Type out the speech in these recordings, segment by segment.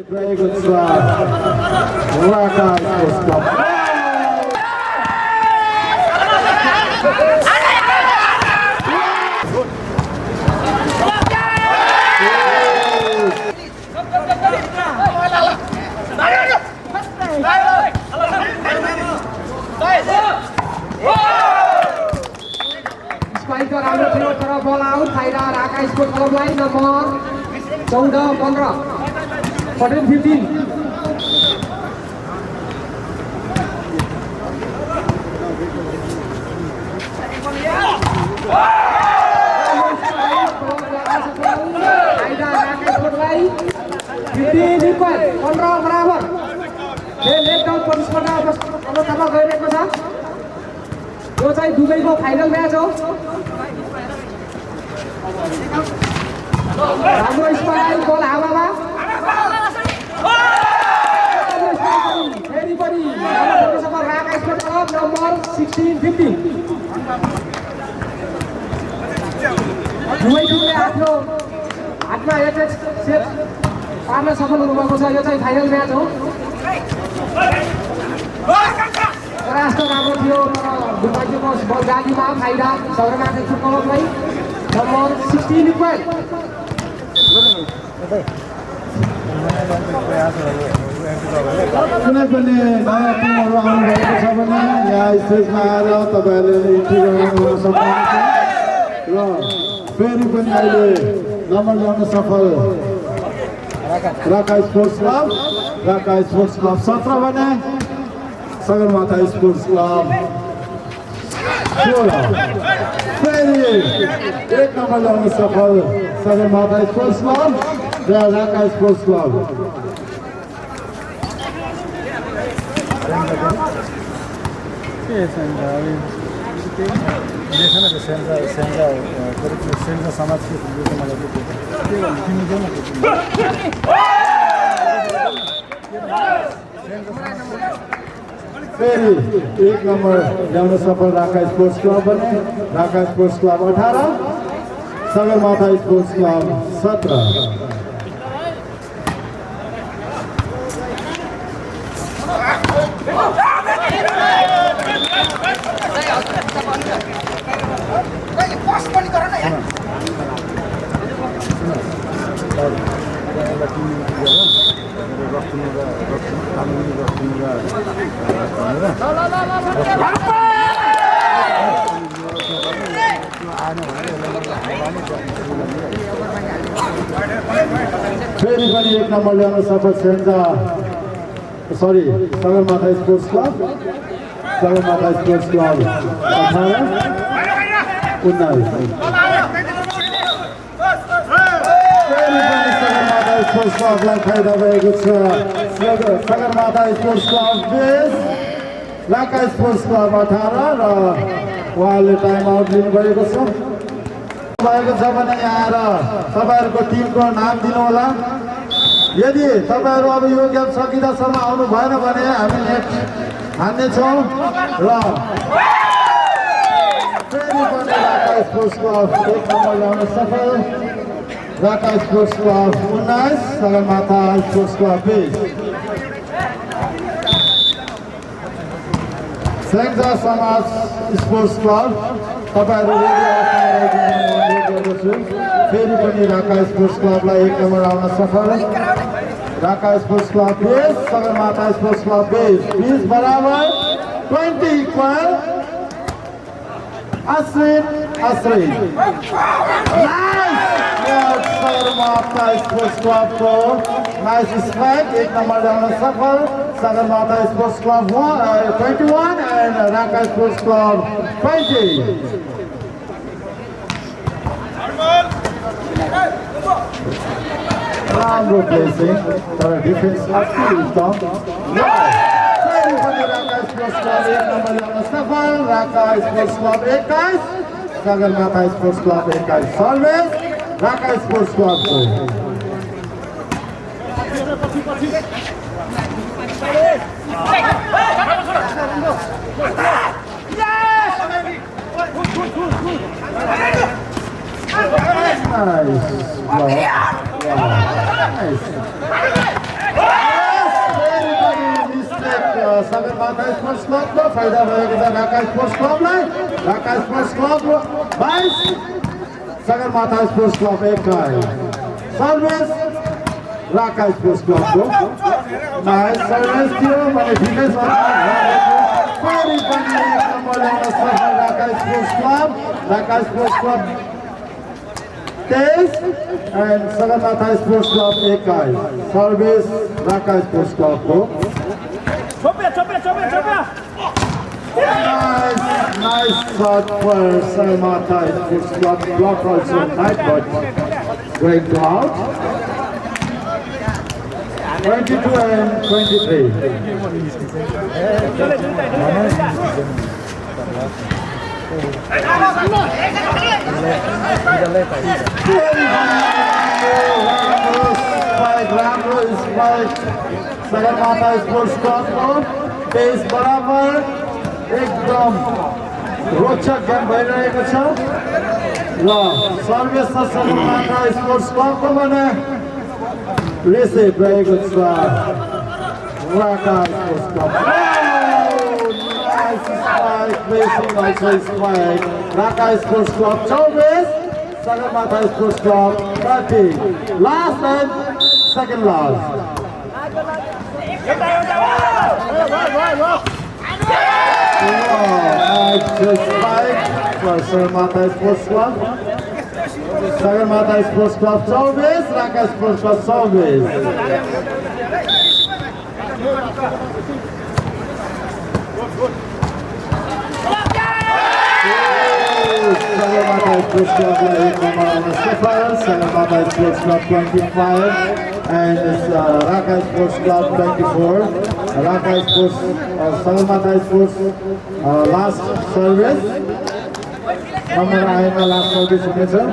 रहेको छ राका sports club spike राम्रो थियो तर बल आउट फाइदा राका स्पोर्ट्स क्लबलाई नम्बर 14 15 14 15 बराबर लेट डाउन प्रतिस्पर्धा अवस्थामा गइरहेको छ यो चाहिँ दुबईको फाइनल म्याच हो राम्रो स्पाइक बल हावामा फेरि पनि राका स्पोर्ट्स क्लब नम्बर 16 15 दुवै टिमले आफ्नो हातमा एक सेट पार्न सफल हुनुभएको छ यो चाहिँ फाइनल म्याच हो राष्ट्र राम्रो थियो तर दुर्भाग्यको बल जालीमा फाइदा सगरमाथा क्लबलाई नम्बर 16 पोइन्ट कुनै पनि नयाँ टिमहरू आउनुभएको छ भने यहाँ स्टेजमा आएर तपाईँहरूले इन्ट्री गर्न सक्नुहुन्छ र फेरि पनि अहिले नम्बर ल्याउन सफल राका स्पोर्ट्स क्लब 17 भने सगरमाथा स्पोर्ट्स क्लब 16 फेरि एक नम्बर ल्याउन सफल सगरमाथा स्पोर्ट्स क्लब र राका स्पोर्ट्स क्लब फेरि एक नम्बर ल्याउन सफल राका स्पोर्ट्स क्लब भने Raka sports club 18 Sagarmatha sports club 17 फेरि पनि एक नम्बर ल्याउन सफल सगरमाथा स्पोर्ट्स क्लब 18 19 स्पोर्ट्स क्लबलाई फाइदा भएको छ सगरमाथा स्पोर्ट्स क्लब 20 राका स्पोर्ट्स क्लब 18 र उहाँले टाइम आउट लिनुभएको छ भने यहाँ आएर तपाईँहरूको टिमको नाम दिनुहोला यदि तपाईँहरू अब यो गेम सकिँदासम्म आउनु भएन भने हामी नेक्स्ट हान्नेछौँ र फेरि पनि राका स्पोर्ट्स क्लब एक नम्बर ल्याउन सफल Raka sports club 19 Sagarmatha sports club 20 Senja Samaj sports club तपाईँहरू फेरि पनि राका स्पोर्ट्स क्लबलाई एक नम्बर आउन सफल Raka sports club 20 Sagarmatha sports club 20 बराबर 20 equal Ashwin Sagarmatha sports club को नाइस स्ट्राइक एक नंबर ल्याउन सफल Sagarmatha sports club 21 and Raka sports club 20 राम्रो प्लेसिङ तर डिफेन्स उत्तम राका स्पोर्ट्स क्लब एक नंबर ल्याउन सफल Raka sports club 21 Sagarmatha sports club 21 service Raka sports club को Nice. Wow. Nice. Sagarmatha sports क्लबको फाइदा भएको छ ढाका स्पोर्ट्स क्लबलाई Dhaka sports club 22 Sagarmatha sports club 21 service Dhaka sports क्लबको नाइस सर्भिस थियो भने ठिकै छ फेरि पनि एक नम्बर ल्याउन सक्ने Dhaka sports club 23 and Sagarmatha Sports Club 21 service Dhaka Sports Club ko nice shot for Sagarmatha Sports Club block also tight but going to out 22 and 23 Sagarmatha sports क्लबको पेस बराबर एकदम रोचक गेम भइरहेको छ र सर्भिस सगरमाथा स्पोर्ट्स क्लबको भने रिसिभ रहेको छ Dhaka sports club Racing also is quiet. Dhaka Sports Club 24, Sagarmatha Sports Club 30. Last and second last. Just fight for Sagarmatha Sports Club. Sagarmatha Sports Club 24, Dhaka Sports Club 24. Sagarmatha Sports Club Sagarmatha Sports Club 25 and Dhaka Sports Club 24. Dhaka Sports Sagarmatha Sports last service. Number आएगा last service में sir.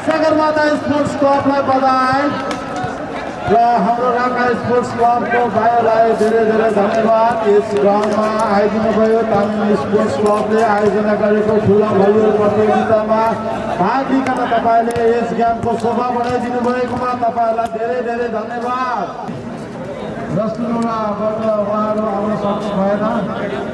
Sagarmatha Sports Clubलाई बधाई र हाम्रो Dhaka sports क्लबको भाइहरूलाई धेरै धेरै धन्यवाद यस ग्राउन्डमा आइदिनु भयो तामिल स्पोर्ट्स क्लबले आयोजना गरेको ठुलो भलिबल प्रतियोगितामा भाग लिन तपाईले यस गेमको शोभा बढाइदिनु भएकोमा तपाईलाई धेरै धेरै धन्यवाद रसुलुल्लाहबाट उहाँहरू आउन सक्नु भएन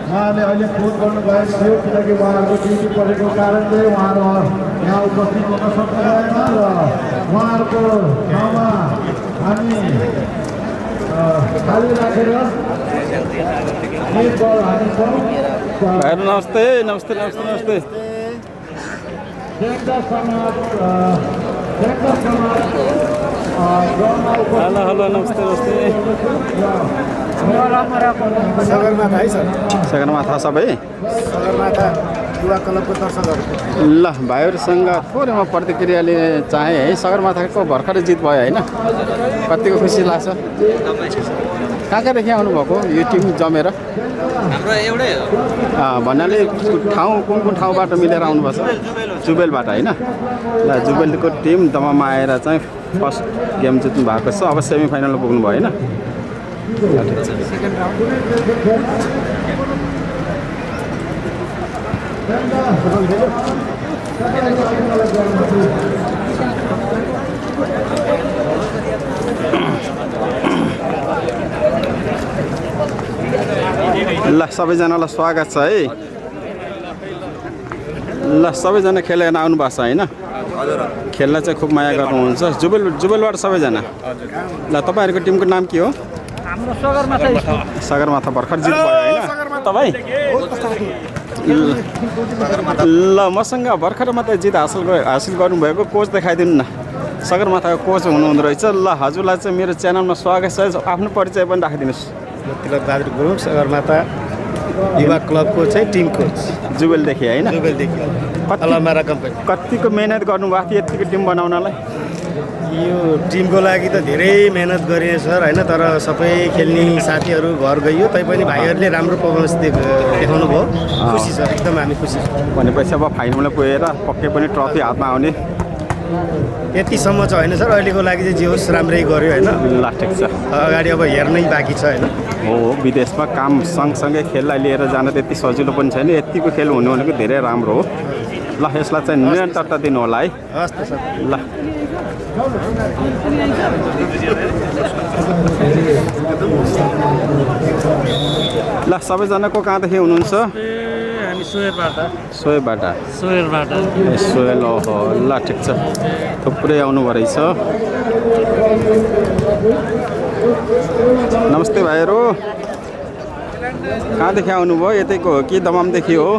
उहाँले अहिले फोन गर्नुभएको थियो किनकि उहाँहरूको ड्युटी परेको कारणले उहाँहरू यहाँ उपस्थित हुन सक्नु भएन र उहाँहरूको ठाउँमा हामी खाली राखेर हाल्छौँ नमस्ते नमस्ते नमस्ते नमस्ते हेलो हेलो नमस्ते नमस्ते सगरमाथा है सर सगरमाथा सबै सगरमाथा युवा क्लबको दर्शकहरू ल भाइहरूसँग थोरै म प्रतिक्रिया लिन चाहेँ है सगरमाथाको भर्खरै जित भयो होइन कतिको खुसी लाग्छ कहाँदेखि आउनुभएको यो टिम जमेर हाम्रो एउटै हो भन्नाले ठाउँ कुन कुन ठाउँबाट मिलेर आउनुपर्छ जुबेलबाट होइन ल जुबेलको टिम दममा आएर चाहिँ फर्स्ट गेम जित्नु भएको छ अब सेमी फाइनलमा पुग्नु भयो होइन ल सबैजनालाई स्वागत छ है ल सबैजना खेलेर आउनु भएको छ होइन खेल्न चाहिँ खुब माया गर्नुहुन्छ जुबेलबाट सबैजना ल तपाईँहरूको टिमको नाम के हो सगरमाथा भर्खर जित भयो होइन तपाईँ ल मसँग भर्खर मात्रै जित हासिल गर्नुभएको कोच देखाइदिनु न सगरमाथाको कोच हुनुहुँदो रहेछ ल हजुरलाई चाहिँ मेरो च्यानलमा स्वागत छ आफ्नो परिचय पनि राखिदिनुहोस् तिलक बहादुर गुरुङ सगरमाथा युवा क्लबको चाहिँ टिम कोच जुबेलदेखि होइन जुबेलदेखि अलमारा कम्पनी कतिको मेहनत गर्नुभएको थियो यतिको टिम बनाउनलाई यो टिमको लागि त धेरै मेहनत गरेँ सर होइन, तर सबै खेल्ने साथीहरू घर गइयो तैपनि भाइहरूले राम्रो पर्फर्मेन्स देखाउनु भयो। खुसी छ, एकदम हामी खुसी छौँ। भनेपछि अब फाइनलमा पुगेर पक्कै पनि ट्रफी हातमा आउने। यतिसम्म चाहिँ होइन सर, अहिलेको लागि चाहिँ जे होस् राम्रै गऱ्यो होइन। ल ठिक छ। अगाडि अब हेर्नै बाँकी छ होइन। हो विदेशमा काम सँगसँगै खेललाई लिएर जान त्यति सजिलो पनि छैन। यतिको खेल हुनु भनेको धेरै राम्रो हो। ल यसलाई चाहिँ निरन्तरता दिनु होला है। हस् त सर। ल ल सबैजनाको कहाँदेखि हुनुहुन्छ? हामी सोहेबाट। ए सोहेल ओहो ल ठिक छ। थुप्रै आउनुभयो रहेछ। नमस्ते भाइहरू, कहाँदेखि आउनुभयो? यतैको हो कि दमामदेखि हो?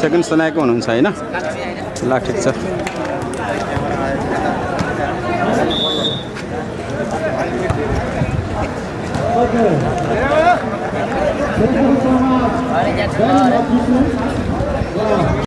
सेकेन्ड सुनाएको हुनुहुन्छ होइन? ल ठिक छ।